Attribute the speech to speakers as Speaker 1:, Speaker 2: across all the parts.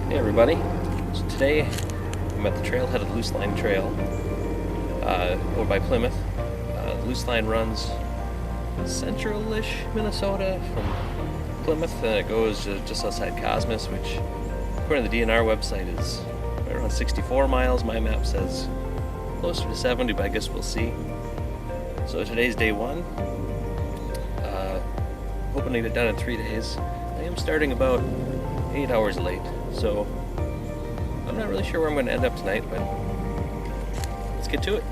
Speaker 1: Hey everybody, so today I'm at the trailhead of Luce Line Trail over by Plymouth. Luce Line runs central-ish Minnesota from Plymouth, and it goes just outside Cosmos, which according to the DNR website is right around 64 miles. My map says closer to 70, but I guess we'll see. So today's day one. Hoping to get done in 3 days. I am starting about 8 hours late, so I'm not really sure where I'm going to end up tonight, but let's get to it.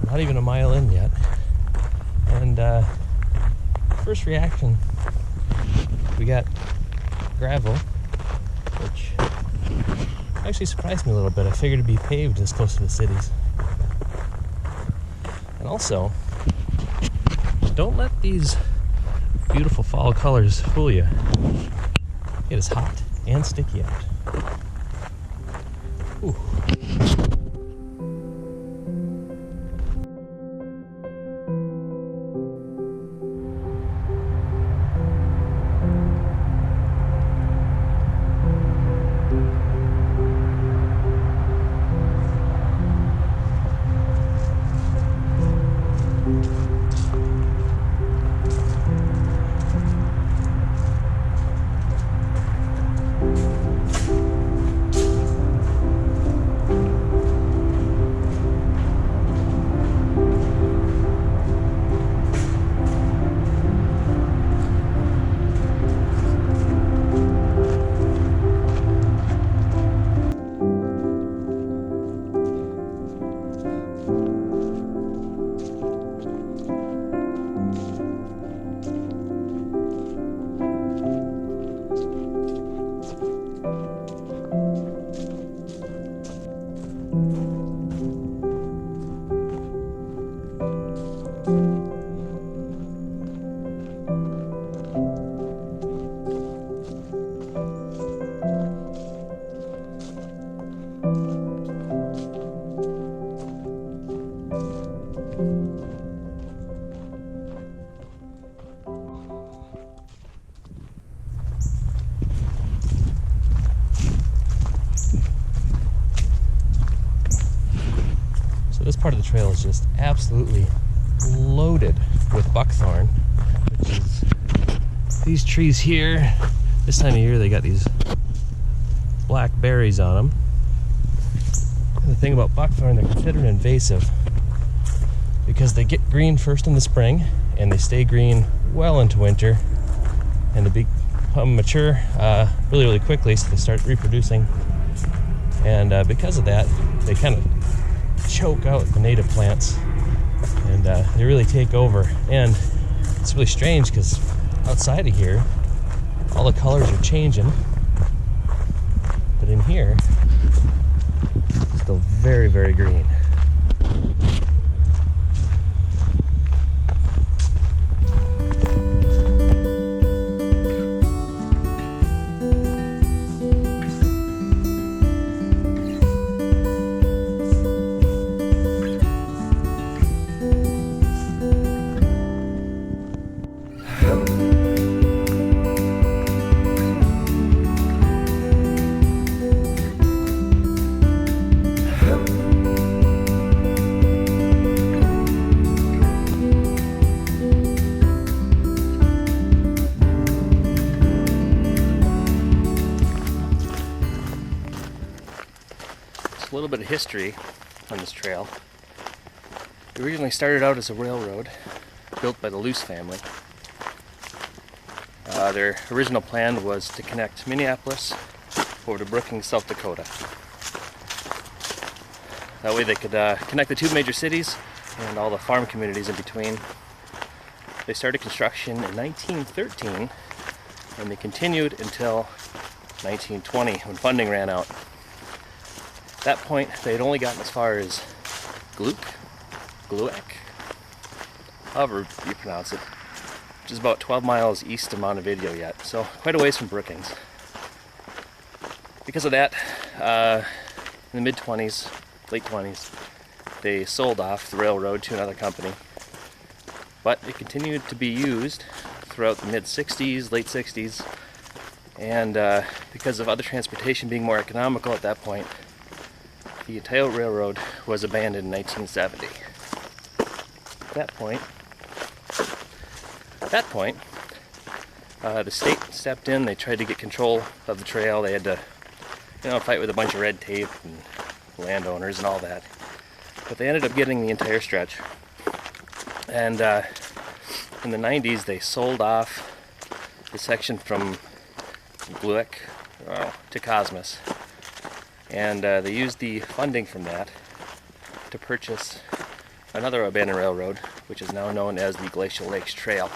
Speaker 2: Not even a mile in yet, and first reaction, we got gravel, which actually surprised me a little bit. I figured it'd be paved this close to the cities. And also, don't let these beautiful fall colors fool you. It is hot and sticky out. Ooh. This part of the trail is just absolutely loaded with buckthorn, which is these trees here. This time of year they got these black berries on them. And the thing about buckthorn, they're considered invasive because they get green first in the spring and they stay green well into winter, and they become mature really quickly, so they start reproducing, and because of that they kind of choke out the native plants, and they really take over. And it's really strange because outside of here, all the colors are changing. But in here, it's still very, very green.
Speaker 1: A little bit of history on this trail. It originally started out as a railroad built by the Luce family. Their original plan was to connect Minneapolis over to Brookings, South Dakota. That way they could connect the two major cities and all the farm communities in between. They started construction in 1913 and they continued until 1920 when funding ran out. At that point, they had only gotten as far as Gluck, however you pronounce it, which is about 12 miles east of Montevideo yet, so quite a ways from Brookings. Because of that, in the mid-20s, late 20s, they sold off the railroad to another company, but it continued to be used throughout the mid-60s, late 60s, and because of other transportation being more economical at that point, the entire railroad was abandoned in 1970. At that point, the state stepped in. They tried to get control of the trail. They had to, fight with a bunch of red tape and landowners and all that. But they ended up getting the entire stretch. And in the 90s, they sold off the section from Gluck to Cosmos. And they used the funding from that to purchase another abandoned railroad, which is now known as the Glacial Lakes Trail,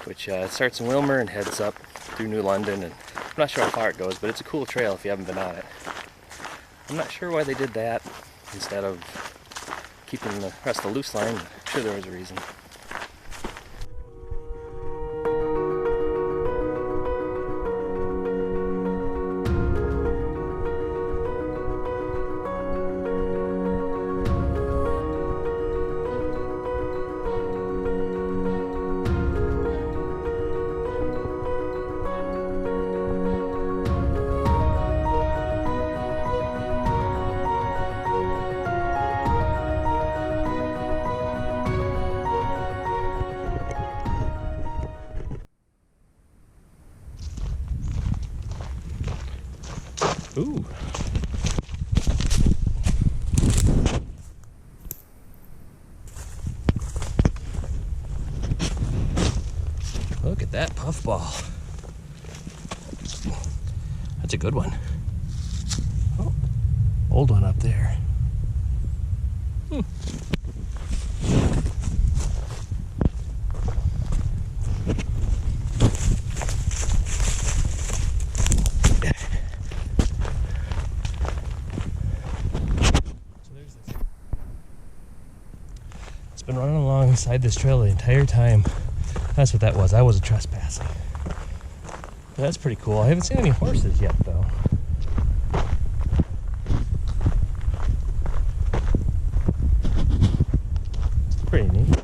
Speaker 1: which starts in Wilmer and heads up through New London. And I'm not sure how far it goes, but it's a cool trail if you haven't been on it. I'm not sure why they did that instead of keeping the rest of the Luce line. I'm sure there was a reason.
Speaker 2: Ooh. Look at that puffball. That's a good one. Oh, old one up there. Been running alongside this trail the entire time. That's what that was. I wasn't trespassing. But that's pretty cool. I haven't seen any horses yet, though. Pretty neat.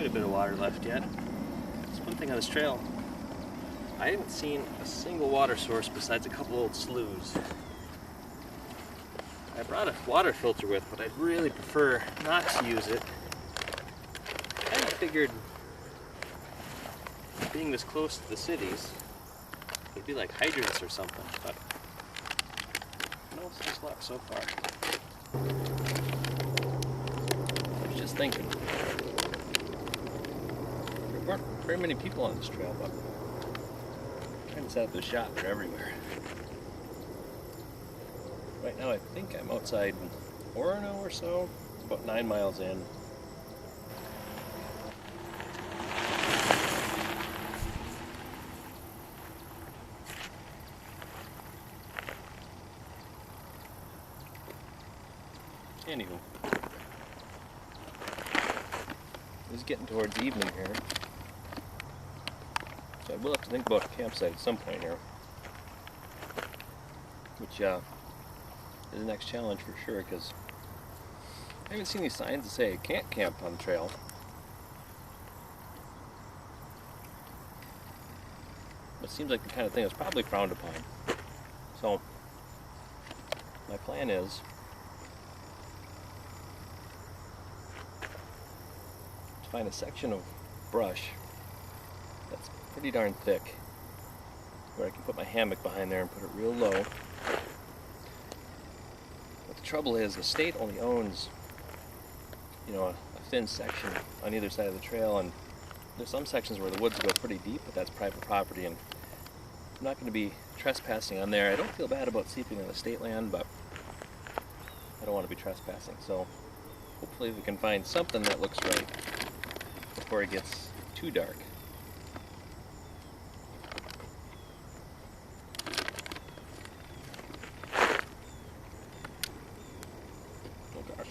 Speaker 1: a bit of water left yet. That's one thing on this trail. I haven't seen a single water source besides a couple old sloughs. I brought a water filter with, but I'd really prefer not to use it. I kind of figured, being this close to the cities, it'd be like hydrants or something, but no such luck so far. I was just thinking, there weren't very many people on this trail, but I'm trying to set up the shot. They're everywhere. Right now I think I'm outside Orono or so, about 9 miles in. Anywho, it's getting towards evening here, so I will have to think about a campsite at some point here, which is the next challenge for sure, because I haven't seen any signs that say I can't camp on the trail. But it seems like the kind of thing that's probably frowned upon. So my plan is to find a section of brush that's pretty darn thick, where I can put my hammock behind there and put it real low. But the trouble is, the state only owns, a thin section on either side of the trail, and there's some sections where the woods go pretty deep, but that's private property, and I'm not going to be trespassing on there. I don't feel bad about sleeping on the state land, but I don't want to be trespassing, so hopefully we can find something that looks right before it gets too dark. Oh gosh.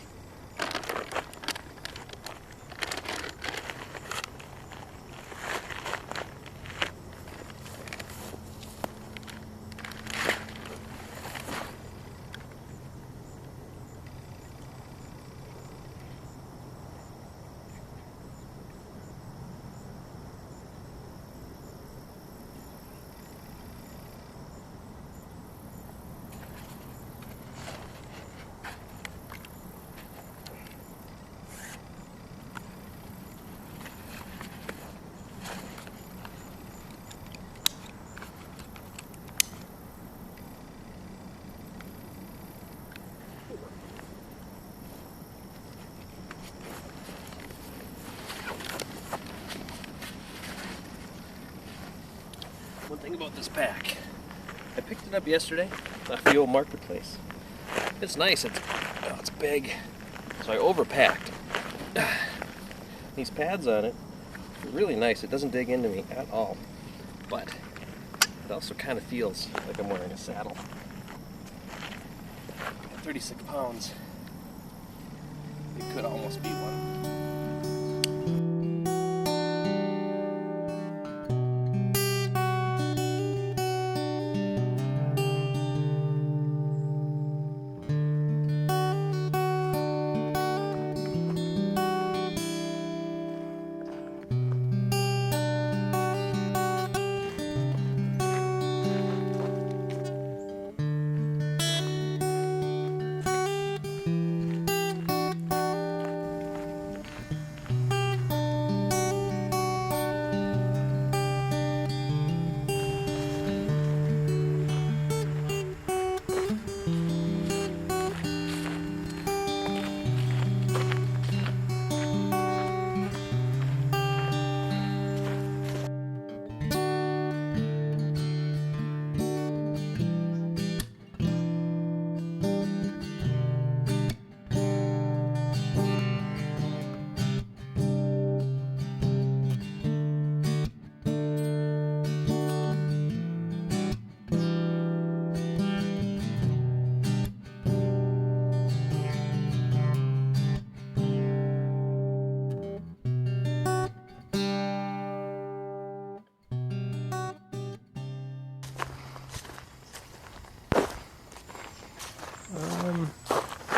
Speaker 1: One thing about this pack, I picked it up yesterday off the old marketplace. It's nice, it's big, so I overpacked. These pads on it are really nice. It doesn't dig into me at all, but it also kind of feels like I'm wearing a saddle. At 36 pounds, it could almost be one.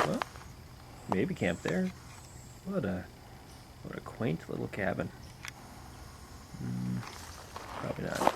Speaker 1: Well, maybe camp there. What a What a quaint little cabin. Probably not.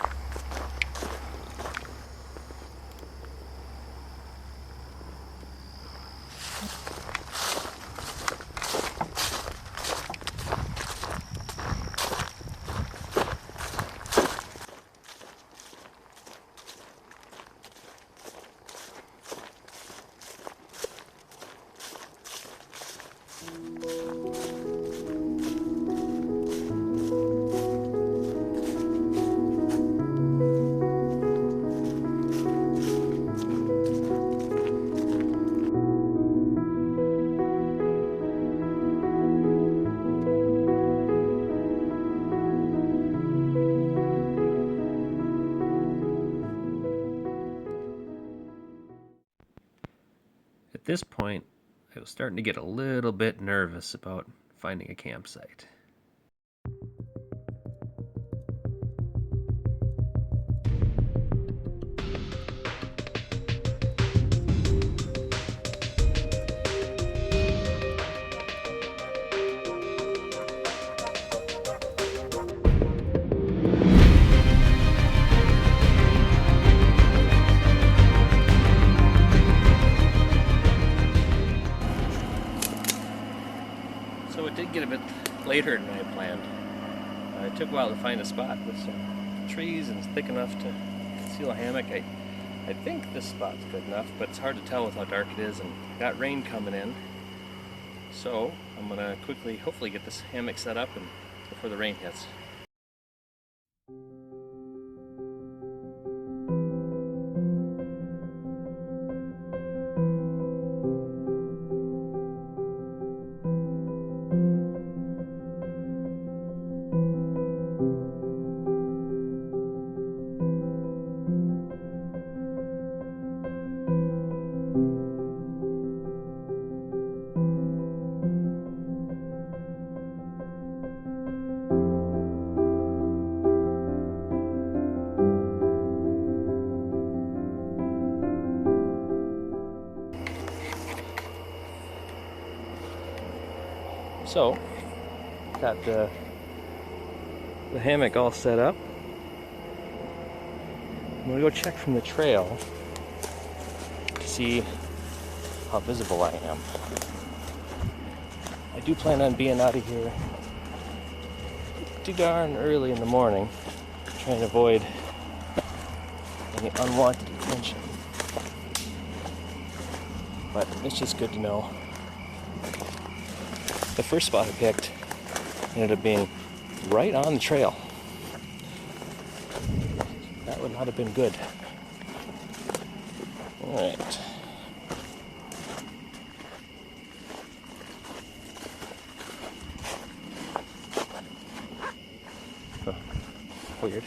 Speaker 1: At this point, I was starting to get a little bit nervous about finding a campsite. So it did get a bit later than I had planned. It took a while to find a spot with some trees and thick enough to conceal a hammock. I think this spot's good enough, but it's hard to tell with how dark it is, and I got rain coming in. So I'm gonna quickly, hopefully, get this hammock set up and before the rain hits. So, got the hammock all set up. I'm gonna go check from the trail to see how visible I am. I do plan on being out of here pretty darn early in the morning, trying to avoid any unwanted attention. But it's just good to know. The first spot I picked ended up being right on the trail. That would not have been good. All right. Oh, weird.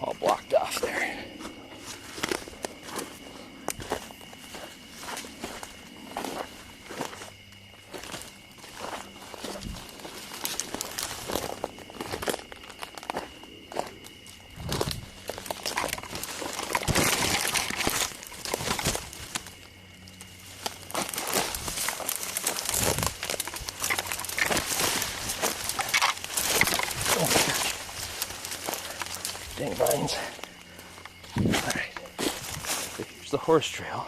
Speaker 1: All blocked off there. Dang vines. Alright, so here's the horse trail.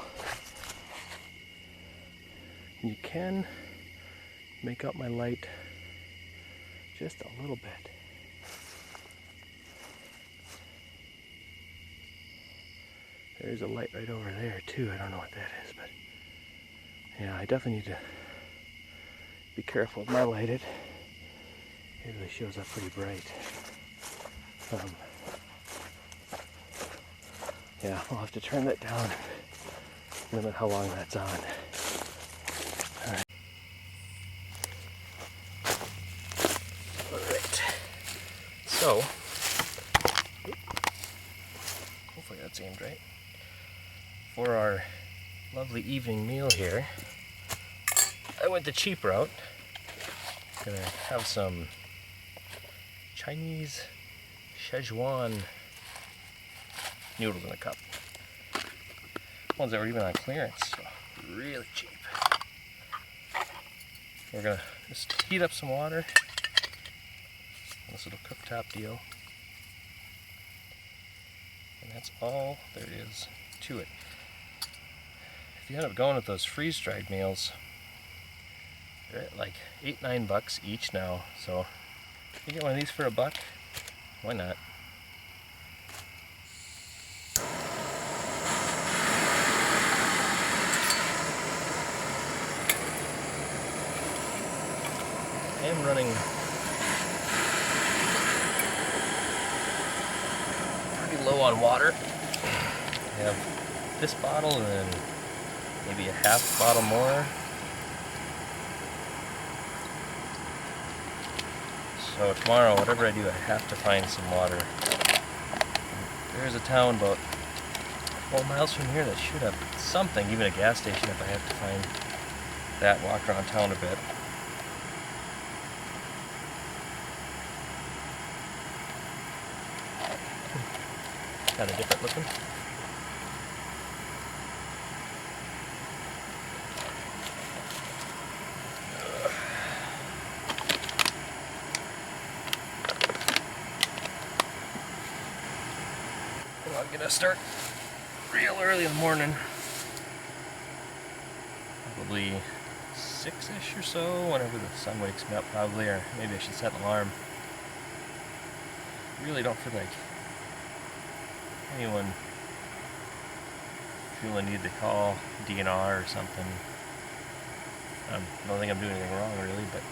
Speaker 1: You can make out my light just a little bit. There's a light right over there too. I don't know what that is, but yeah, I definitely need to be careful with my lighted. It really shows up pretty bright. Yeah, I'll have to turn that down and limit how long that's on. Alright. Alright. So, hopefully that's aimed right. For our lovely evening meal here, I went the cheap route. Gonna have some Chinese Szechuan noodles in a cup. ones that were even on clearance, so really cheap. We're gonna just heat up some water. This little cooktop deal. And that's all there is to it. If you end up going with those freeze-dried meals, they're at like $8-9 each now. So if you get one of these for $1, why not? I am running pretty low on water. I have this bottle and then maybe a half bottle more. So tomorrow, whatever I do, I have to find some water. There is a town about 4 miles from here that should have something, even a gas station if I have to find that, walk around town a bit. Kind of different looking. Well, I'm gonna start real early in the morning. Probably 6-ish or so, whenever the sun wakes me up probably, or maybe I should set an alarm. Really don't feel like anyone feeling need to call DNR or something. I don't think I'm doing anything wrong really, but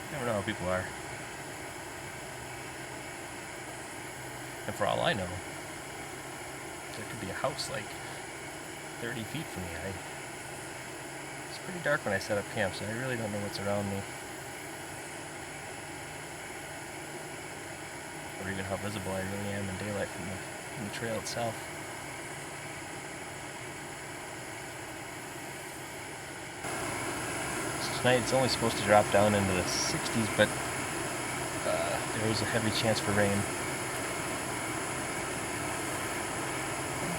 Speaker 1: you never know how people are. And for all I know, there could be a house like 30 feet from me. It's pretty dark when I set up camp, so I really don't know what's around me. Or even how visible I really am in daylight from the trail itself. So tonight it's only supposed to drop down into the 60s, but there is a heavy chance for rain.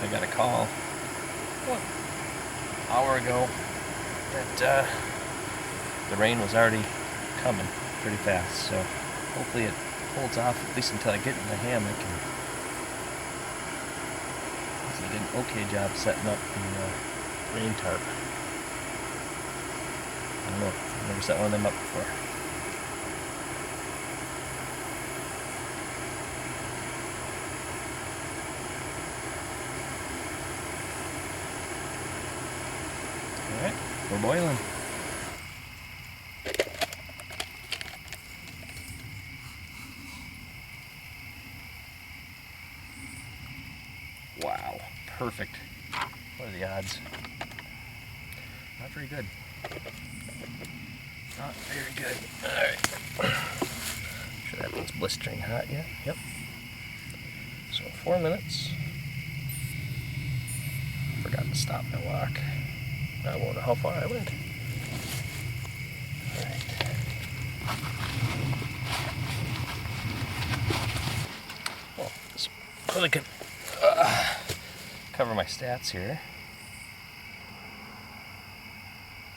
Speaker 1: I got a call an hour ago that the rain was already coming pretty fast, so hopefully it holds off at least until I get in the hammock. And I did an okay job setting up the rain tarp. I don't know, I've never set one of them up before. Alright, we're boiling. Wow, perfect. What are the odds? Not very good. Not very good. Alright. Sure that one's blistering hot yet. Yep. So 4 minutes. Forgot to stop my walk. I won't know how far I went. Alright. Well, this really could cover my stats here.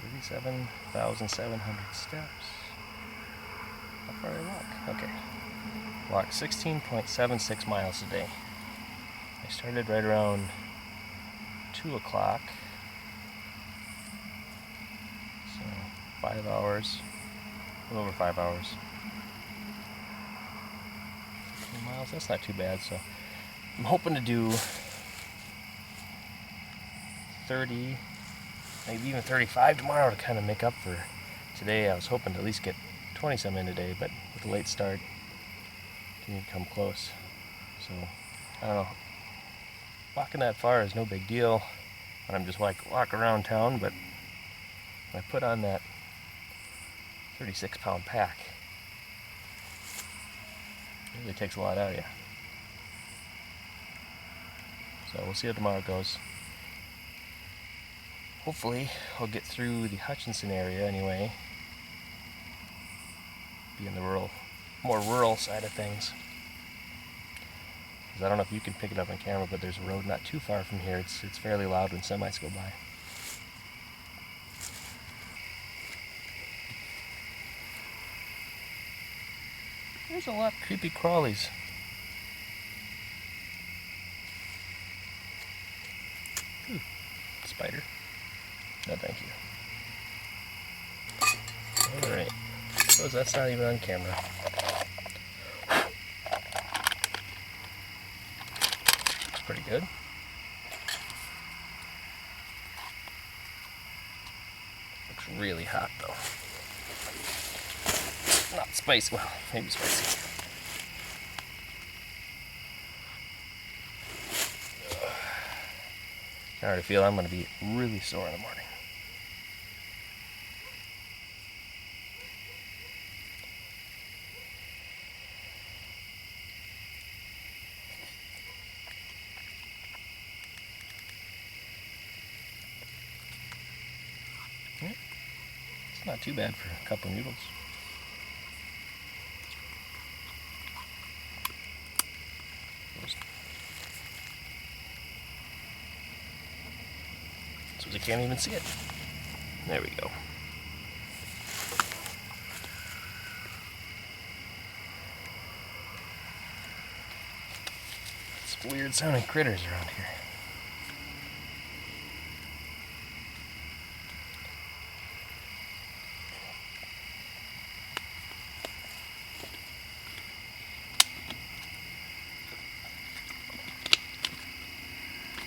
Speaker 1: 37,700 steps. How far did I walk? Okay. Walked 16.76 miles a day. I started right around 2 o'clock. So 5 hours. A little over 5 hours. 2 miles, that's not too bad. So I'm hoping to do 30, maybe even 35 tomorrow to kind of make up for today. I was hoping to at least get 20 some in today, but with a late start, didn't even come close. So, I don't know. Walking that far is no big deal when I'm just like walk around town, but when I put on that 36-pound pack, it really takes a lot out of you. So we'll see how tomorrow goes. Hopefully, I'll get through the Hutchinson area anyway. Be in the more rural side of things. because I don't know if you can pick it up on camera, but there's a road not too far from here. It's fairly loud when semis go by. There's a lot of creepy crawlies. Ooh, spider. No, thank you. Alright. Suppose that's not even on camera. It's pretty good. Looks really hot though. Not spicy. Well, maybe spicy. I already feel I'm going to be really sore in the morning. Yeah. It's not too bad for a couple noodles. So you can't even see it. There we go. Some weird sounding critters around here.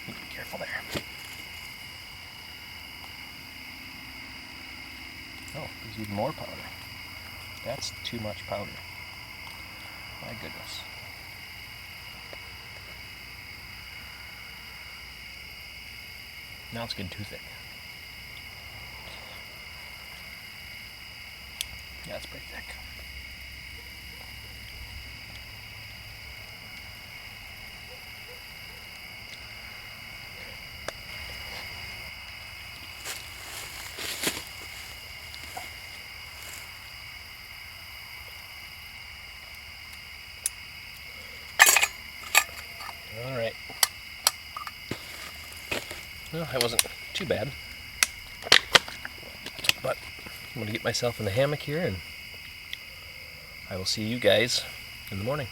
Speaker 1: Be careful there. Oh, there's even more powder. That's too much powder. My goodness. Now it's getting too thick. Yeah, it's pretty thick. Alright. Well, that wasn't too bad. But I'm going to get myself in the hammock here, and I will see you guys in the morning.